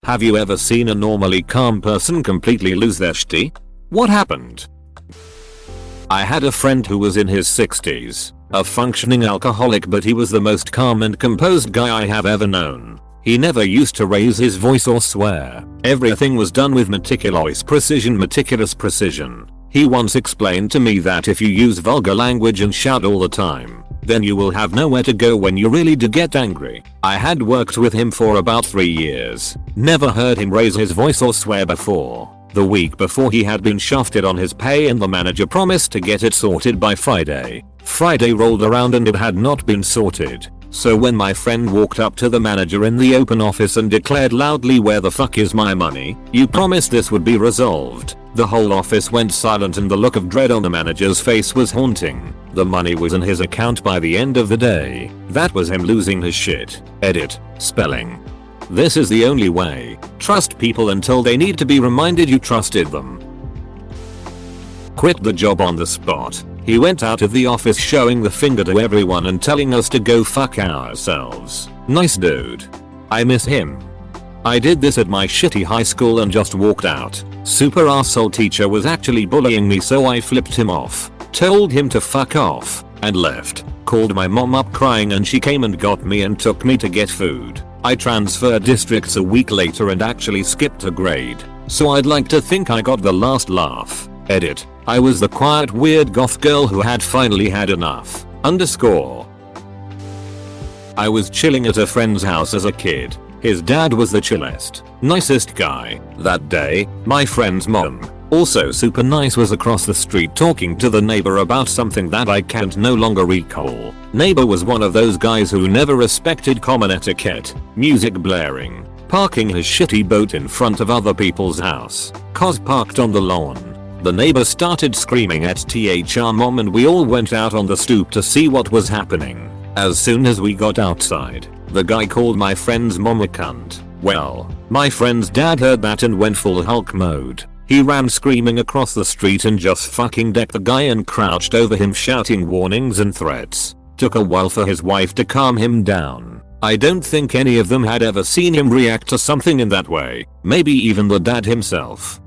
Have you ever seen a normally calm person completely lose their shit? What happened? I had a friend who was in his 60s, a functioning alcoholic, but he was the most calm and composed guy I have ever known. He never used to raise his voice or swear. Everything was done with meticulous precision. He once explained to me that if you use vulgar language and shout all the time, then you will have nowhere to go when you really do get angry. I had worked with him for about 3 years. Never heard him raise his voice or swear before. The week before he had been shafted on his pay and the manager promised to get it sorted by Friday. Friday rolled around and it had not been sorted. So when my friend walked up to the manager in the open office and declared loudly, "Where the fuck is my money? You promised this would be resolved," the whole office went silent and the look of dread on the manager's face was haunting. The money was in his account by the end of the day. That was him losing his shit. Edit. Spelling. This is the only way. Trust people until they need to be reminded you trusted them. Quit the job on the spot. He went out of the office showing the finger to everyone and telling us to go fuck ourselves. Nice dude. I miss him. I did this at my shitty high school and just walked out. Super arsehole teacher was actually bullying me, so I flipped him off, told him to fuck off, and left. Called my mom up crying and she came and got me and took me to get food. I transferred districts a week later and actually skipped a grade. So I'd like to think I got the last laugh. Edit. I was the quiet weird goth girl who had finally had enough. Underscore. I was chilling at a friend's house as a kid. His dad was the chillest, nicest guy. That day, my friend's mom, also super nice, was across the street talking to the neighbor about something that I can't no longer recall. Neighbor was one of those guys who never respected common etiquette. Music blaring. Parking his shitty boat in front of other people's house. Cars parked on the lawn. The neighbor started screaming at our mom and we all went out on the stoop to see what was happening. As soon as we got outside, the guy called my friend's mom a cunt. Well, my friend's dad heard that and went full Hulk mode. He ran screaming across the street and just fucking decked the guy and crouched over him shouting warnings and threats. Took a while for his wife to calm him down. I don't think any of them had ever seen him react to something in that way. Maybe even the dad himself.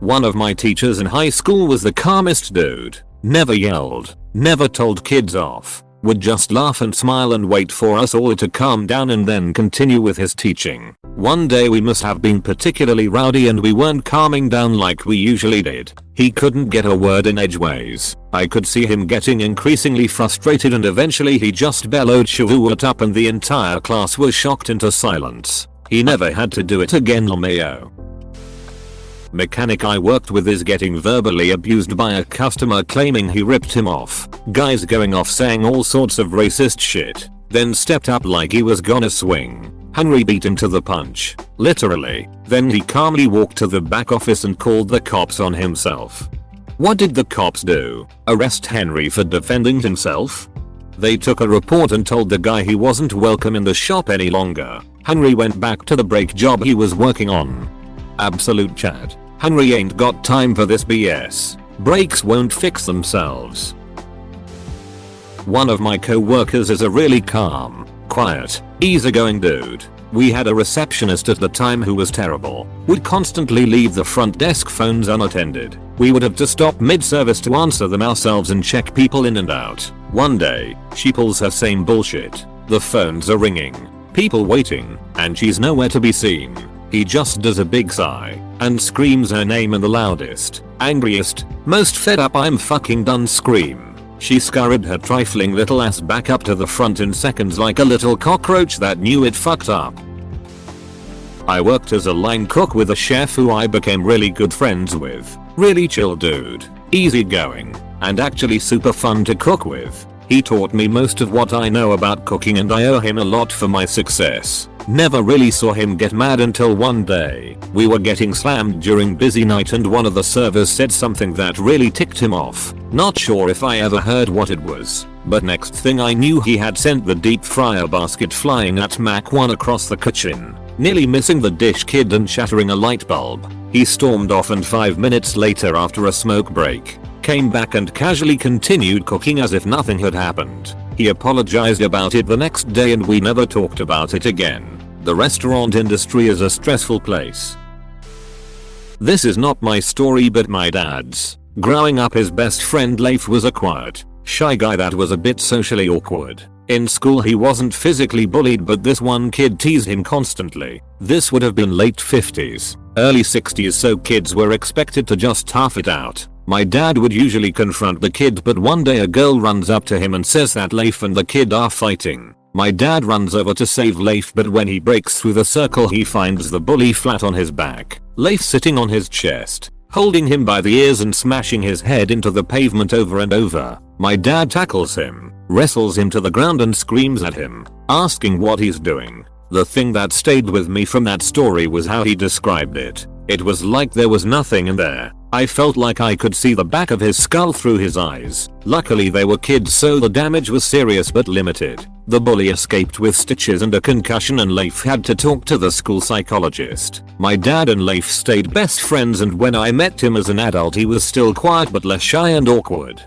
One of my teachers in high school was the calmest dude. Never yelled. Never told kids off. Would just laugh and smile and wait for us all to calm down and then continue with his teaching. One day we must have been particularly rowdy and we weren't calming down like we usually did. He couldn't get a word in edgeways. I could see him getting increasingly frustrated and eventually he just bellowed "Shoo it up" and the entire class was shocked into silence. He never had to do it again, LMAO. Mechanic I worked with is getting verbally abused by a customer claiming he ripped him off. Guy's going off saying all sorts of racist shit. Then stepped up like he was gonna swing. Henry beat him to the punch. Literally. Then he calmly walked to the back office and called the cops on himself. What did the cops do? Arrest Henry for defending himself? They took a report and told the guy he wasn't welcome in the shop any longer. Henry went back to the brake job he was working on. Absolute Chad. Henry ain't got time for this BS. Brakes won't fix themselves. One of my co-workers is a really calm, quiet, easygoing dude. We had a receptionist at the time who was terrible. Would constantly leave the front desk phones unattended. We would have to stop mid-service to answer them ourselves and check people in and out. One day, she pulls her same bullshit. The phones are ringing, people waiting, and she's nowhere to be seen. He just does a big sigh and screams her name in the loudest, angriest, most fed up "I'm fucking done" scream. She scurried her trifling little ass back up to the front in seconds like a little cockroach that knew it fucked up. I worked as a line cook with a chef who I became really good friends with. Really chill dude, easygoing, and actually super fun to cook with. He taught me most of what I know about cooking and I owe him a lot for my success. Never really saw him get mad until one day. We were getting slammed during busy night and one of the servers said something that really ticked him off. Not sure if I ever heard what it was, but next thing I knew he had sent the deep fryer basket flying at Mach 1 across the kitchen, nearly missing the dish kid and shattering a light bulb. He stormed off and 5 minutes later, after a smoke break, came back and casually continued cooking as if nothing had happened. He apologized about it the next day and we never talked about it again. The restaurant industry is a stressful place. This is not my story but my dad's. Growing up, his best friend Leif was a quiet, shy guy that was a bit socially awkward. In school he wasn't physically bullied, but this one kid teased him constantly. This would have been late 50s, early 60s, so kids were expected to just tough it out. My dad would usually confront the kid, but one day a girl runs up to him and says that Leif and the kid are fighting. My dad runs over to save Leif, but when he breaks through the circle he finds the bully flat on his back, Leif sitting on his chest, holding him by the ears and smashing his head into the pavement over and over. My dad tackles him, wrestles him to the ground and screams at him, asking what he's doing. The thing that stayed with me from that story was how he described it. It was like there was nothing in there. I felt like I could see the back of his skull through his eyes. Luckily they were kids, so the damage was serious but limited. The bully escaped with stitches and a concussion, and Leif had to talk to the school psychologist. My dad and Leif stayed best friends, and when I met him as an adult he was still quiet but less shy and awkward.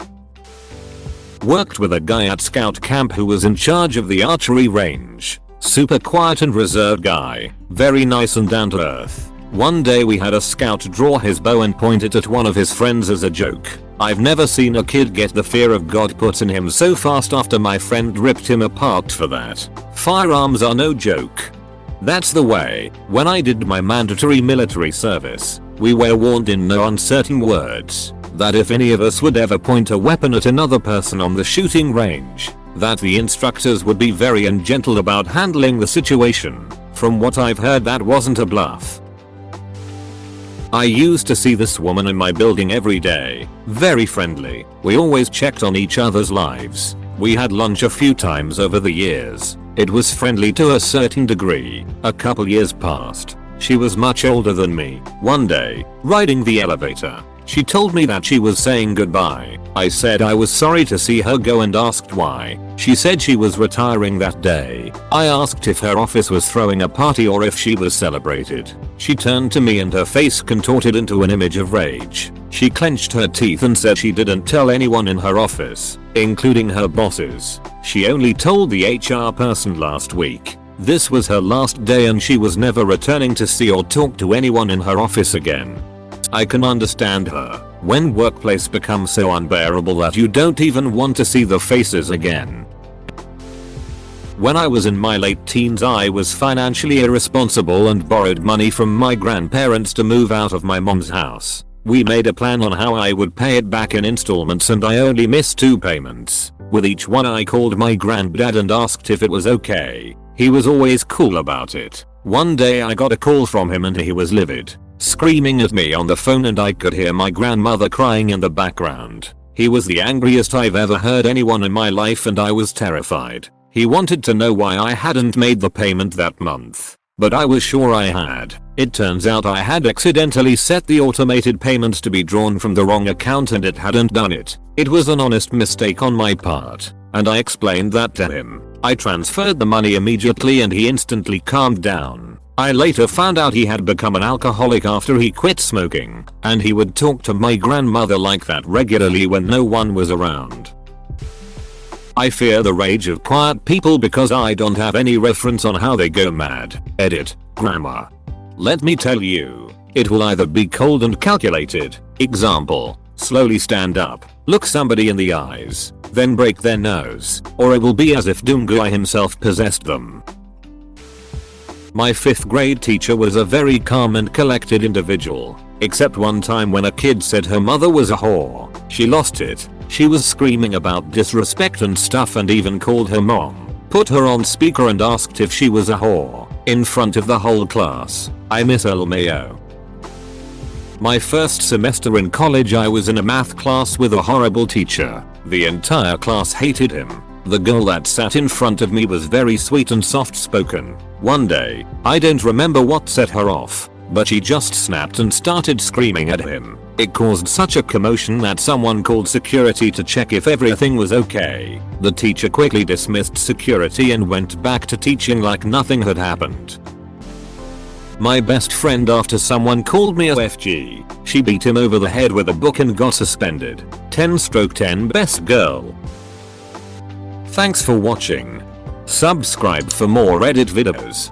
Worked with a guy at scout camp who was in charge of the archery range. Super quiet and reserved guy, very nice and down to earth. One day we had a scout draw his bow and point it at one of his friends as a joke. I've never seen a kid get the fear of God put in him so fast after my friend ripped him apart for that. Firearms are no joke. That's the way. When I did my mandatory military service, we were warned in no uncertain words that if any of us would ever point a weapon at another person on the shooting range, that the instructors would be very gentle about handling the situation. From what I've heard, that wasn't a bluff. I used to see this woman in my building every day. Very friendly. We always checked on each other's lives. We had lunch a few times over the years. It was friendly to a certain degree. A couple years passed. She was much older than me. One day, riding the elevator, she told me that she was saying goodbye. I said I was sorry to see her go and asked why. She said she was retiring that day. I asked if her office was throwing a party or if she was celebrated. She turned to me and her face contorted into an image of rage. She clenched her teeth and said she didn't tell anyone in her office, including her bosses. She only told the HR person last week. This was her last day and she was never returning to see or talk to anyone in her office again. I can understand her. When workplace becomes so unbearable that you don't even want to see the faces again. When I was in my late teens, I was financially irresponsible and borrowed money from my grandparents to move out of my mom's house. We made a plan on how I would pay it back in installments, and I only missed 2 payments. With each one I called my granddad and asked if it was okay. He was always cool about it. One day I got a call from him and he was livid, screaming at me on the phone, and I could hear my grandmother crying in the background. He was the angriest I've ever heard anyone in my life, and I was terrified. He wanted to know why I hadn't made the payment that month, but I was sure I had. It turns out I had accidentally set the automated payments to be drawn from the wrong account and it hadn't done it. It was an honest mistake on my part, and I explained that to him. I transferred the money immediately and he instantly calmed down. I later found out he had become an alcoholic after he quit smoking, and he would talk to my grandmother like that regularly when no one was around. I fear the rage of quiet people because I don't have any reference on how they go mad. Edit. Grammar. Let me tell you, it will either be cold and calculated, example, slowly stand up, look somebody in the eyes, then break their nose, or it will be as if Doomguy himself possessed them. My 5th grade teacher was a very calm and collected individual, except one time when a kid said her mother was a whore. She lost it. She was screaming about disrespect and stuff and even called her mom, put her on speaker and asked if she was a whore, in front of the whole class. I miss LMAO. My first semester in college I was in a math class with a horrible teacher. The entire class hated him. The girl that sat in front of me was very sweet and soft spoken. One day, I don't remember what set her off, but she just snapped and started screaming at him. It caused such a commotion that someone called security to check if everything was okay. The teacher quickly dismissed security and went back to teaching like nothing had happened. My best friend, after someone called me a FG, she beat him over the head with a book and got suspended. 10/10 best girl. Thanks for watching. Subscribe for more Reddit videos.